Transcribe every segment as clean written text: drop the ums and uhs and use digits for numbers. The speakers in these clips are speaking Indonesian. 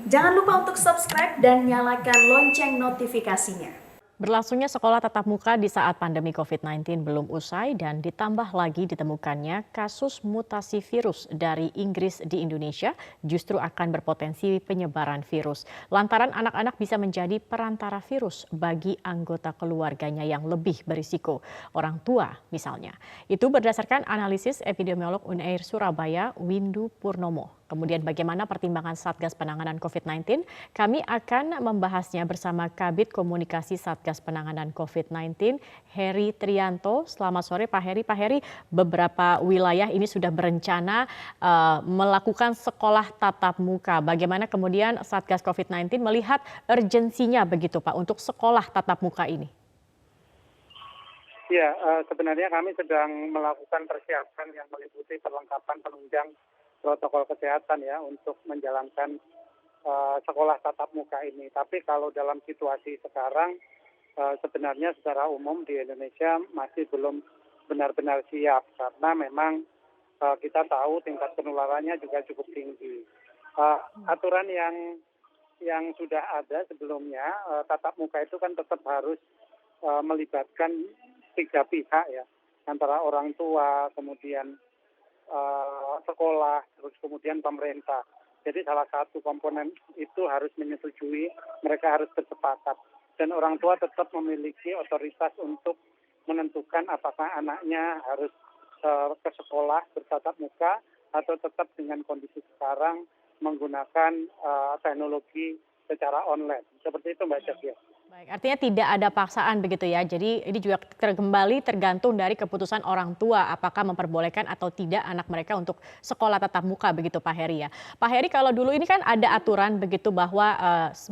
Jangan lupa untuk subscribe dan nyalakan lonceng notifikasinya. Berlangsungnya sekolah tatap muka di saat pandemi COVID-19 belum usai dan ditambah lagi ditemukannya kasus mutasi virus dari Inggris di Indonesia justru akan berpotensi penyebaran virus. Lantaran anak-anak bisa menjadi perantara virus bagi anggota keluarganya yang lebih berisiko, orang tua misalnya. Itu berdasarkan analisis epidemiolog Unair Surabaya Windu Purnomo. Kemudian bagaimana pertimbangan Satgas Penanganan COVID-19? Kami akan membahasnya bersama Kabid Komunikasi Satgas Penanganan COVID-19, Heri Trianto. Selamat sore Pak Heri. Pak Heri, beberapa wilayah ini sudah berencana melakukan sekolah tatap muka. Bagaimana kemudian Satgas COVID-19 melihat urgensinya begitu Pak untuk sekolah tatap muka ini? Ya, sebenarnya kami sedang melakukan persiapan yang meliputi perlengkapan penunjang protokol kesehatan ya untuk menjalankan sekolah tatap muka ini. Tapi kalau dalam situasi sekarang sebenarnya secara umum di Indonesia masih belum benar-benar siap karena memang kita tahu tingkat penularannya juga cukup tinggi. Aturan yang sudah ada sebelumnya tatap muka itu kan tetap harus melibatkan 3 pihak ya, antara orang tua, kemudian sekolah, terus kemudian pemerintah. Jadi salah satu komponen itu harus menyetujui, mereka harus bersepakat. Dan orang tua tetap memiliki otoritas untuk menentukan apakah anaknya harus ke sekolah bertatap muka atau tetap dengan kondisi sekarang menggunakan teknologi secara online. Seperti itu Mbak Cek. Baik, artinya tidak ada paksaan begitu ya. Jadi ini juga kembali tergantung dari keputusan orang tua apakah memperbolehkan atau tidak anak mereka untuk sekolah tatap muka begitu Pak Heri ya. Pak Heri, kalau dulu ini kan ada aturan begitu bahwa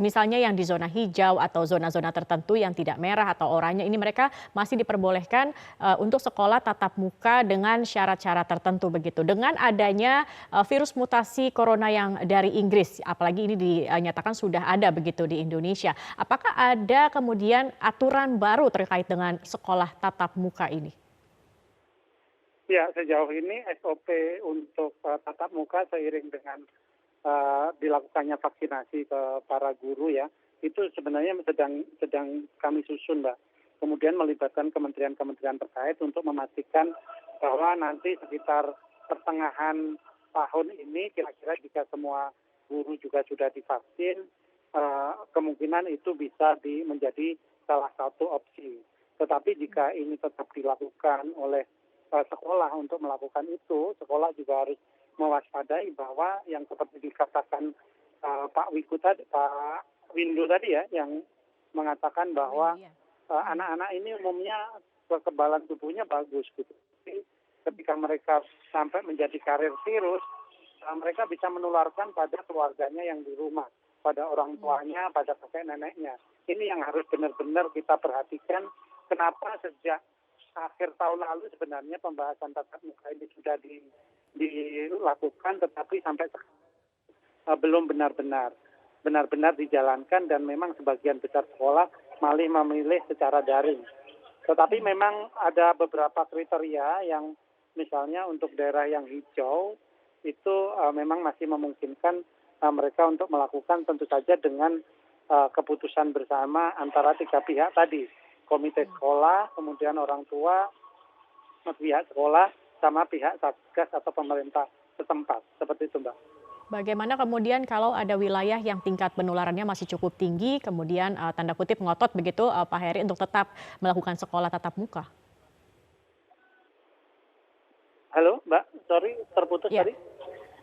misalnya yang di zona hijau atau zona-zona tertentu yang tidak merah atau oranye ini mereka masih diperbolehkan untuk sekolah tatap muka dengan syarat-syarat tertentu begitu. Dengan adanya virus mutasi corona yang dari Inggris, apalagi ini dinyatakan sudah ada begitu di Indonesia. Apakah ada kemudian aturan baru terkait dengan sekolah tatap muka ini? Ya, sejauh ini SOP untuk tatap muka seiring dengan dilakukannya vaksinasi ke para guru ya, itu sebenarnya sedang kami susun, Mbak. Kemudian melibatkan kementerian-kementerian terkait untuk memastikan bahwa nanti sekitar pertengahan tahun ini kira-kira jika semua guru juga sudah divaksin, kemungkinan itu bisa menjadi salah satu opsi. Tetapi jika ini tetap dilakukan oleh sekolah untuk melakukan itu, sekolah juga harus mewaspadai bahwa yang seperti dikatakan Pak Windu tadi ya, yang mengatakan bahwa anak-anak ini umumnya kekebalan tubuhnya bagus gitu. Tapi ketika mereka sampai menjadi karir virus, mereka bisa menularkan pada keluarganya yang di rumah, pada orang tuanya, pada kakek neneknya. Ini yang harus benar-benar kita perhatikan. Kenapa sejak akhir tahun lalu sebenarnya pembahasan tatap muka ini sudah dilakukan, tetapi sampai belum benar-benar dijalankan dan memang sebagian besar sekolah malah memilih secara daring. Tetapi memang ada beberapa kriteria yang misalnya untuk daerah yang hijau itu memang masih memungkinkan mereka untuk melakukan tentu saja dengan keputusan bersama antara 3 pihak tadi, komite sekolah, kemudian orang tua, pihak sekolah, sama pihak Satgas atau pemerintah setempat, seperti itu Mbak. Bagaimana kemudian kalau ada wilayah yang tingkat penularannya masih cukup tinggi, kemudian tanda kutip ngotot begitu Pak Heri untuk tetap melakukan sekolah tatap muka? Halo Mbak, sorry terputus Ya. tadi.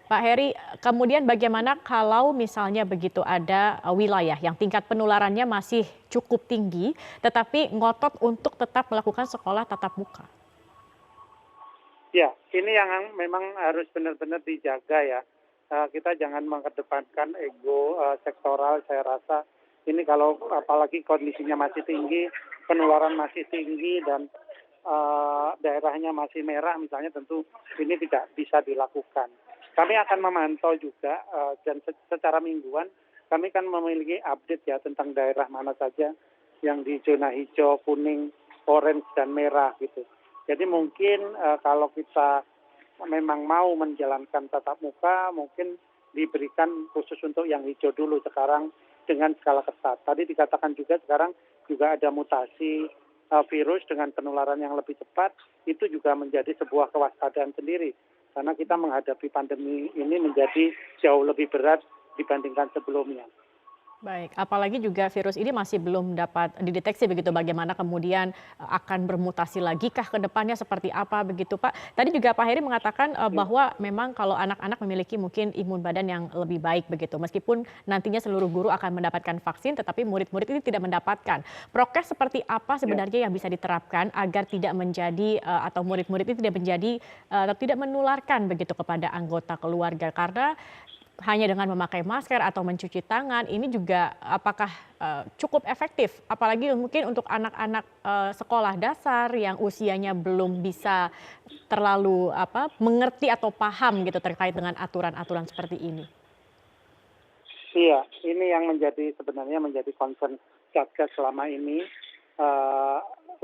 Pak Heri, kemudian bagaimana kalau misalnya begitu ada wilayah yang tingkat penularannya masih cukup tinggi, tetapi ngotot untuk tetap melakukan sekolah tatap muka? Ya, ini yang memang harus benar-benar dijaga ya. Kita jangan mengedepankan ego sektoral, saya rasa. Ini kalau apalagi kondisinya masih tinggi, penularan masih tinggi dan daerahnya masih merah misalnya, tentu ini tidak bisa dilakukan. Kami akan memantau juga dan secara mingguan kami kan memiliki update ya tentang daerah mana saja yang di zona hijau, kuning, orange dan merah gitu. Jadi mungkin kalau kita memang mau menjalankan tatap muka, mungkin diberikan khusus untuk yang hijau dulu sekarang dengan skala ketat. Tadi dikatakan juga sekarang juga ada mutasi virus dengan penularan yang lebih cepat, itu juga menjadi sebuah kewaspadaan sendiri. Karena kita menghadapi pandemi ini menjadi jauh lebih berat dibandingkan sebelumnya. Baik, apalagi juga virus ini masih belum dapat dideteksi begitu, bagaimana kemudian akan bermutasi lagi kah ke depannya seperti apa begitu Pak? Tadi juga Pak Heri mengatakan bahwa memang kalau anak-anak memiliki mungkin imun badan yang lebih baik begitu, meskipun nantinya seluruh guru akan mendapatkan vaksin tetapi murid-murid ini tidak mendapatkan. Prokes seperti apa sebenarnya yang bisa diterapkan agar tidak menjadi atau murid-murid ini tidak menjadi atau tidak menularkan begitu kepada anggota keluarga, karena hanya dengan memakai masker atau mencuci tangan ini juga apakah cukup efektif, apalagi mungkin untuk anak-anak sekolah dasar yang usianya belum bisa terlalu mengerti atau paham gitu terkait dengan aturan-aturan seperti ini. Iya, ini yang sebenarnya menjadi concern Satgas selama ini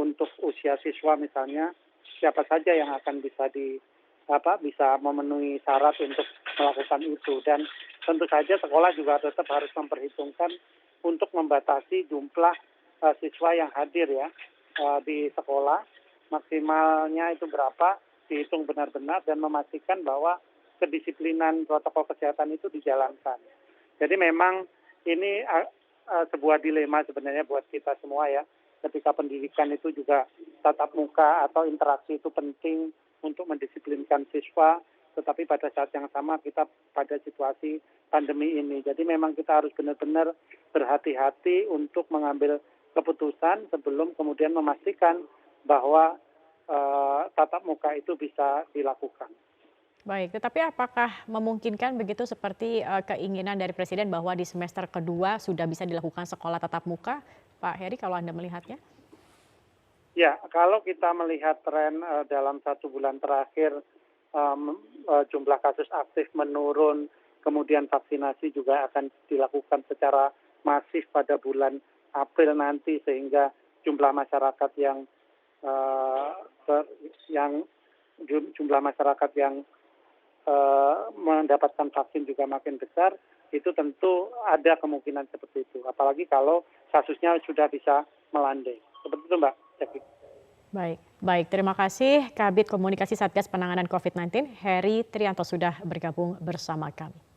untuk usia siswa misalnya, siapa saja yang akan bisa memenuhi syarat untuk melakukan itu, dan tentu saja sekolah juga tetap harus memperhitungkan untuk membatasi jumlah siswa yang hadir ya di sekolah, maksimalnya itu berapa dihitung benar-benar dan memastikan bahwa kedisiplinan protokol kesehatan itu dijalankan. Jadi memang ini sebuah dilema sebenarnya buat kita semua ya, ketika pendidikan itu juga tatap muka atau interaksi itu penting untuk mendisiplinkan siswa, tetapi pada saat yang sama kita pada situasi pandemi ini. Jadi memang kita harus benar-benar berhati-hati untuk mengambil keputusan sebelum kemudian memastikan bahwa tatap muka itu bisa dilakukan. Baik, tetapi apakah memungkinkan begitu seperti keinginan dari Presiden bahwa di semester kedua sudah bisa dilakukan sekolah tatap muka, Pak Heri, kalau Anda melihatnya? Ya, kalau kita melihat tren dalam 1 bulan terakhir, jumlah kasus aktif menurun, kemudian vaksinasi juga akan dilakukan secara masif pada bulan April nanti, sehingga jumlah masyarakat yang mendapatkan vaksin juga makin besar, itu tentu ada kemungkinan seperti itu. Apalagi kalau kasusnya sudah bisa melandai. Seperti itu, Mbak. Baik, terima kasih Kabid Komunikasi Satgas Penanganan COVID-19 Heri Trianto sudah bergabung bersama kami.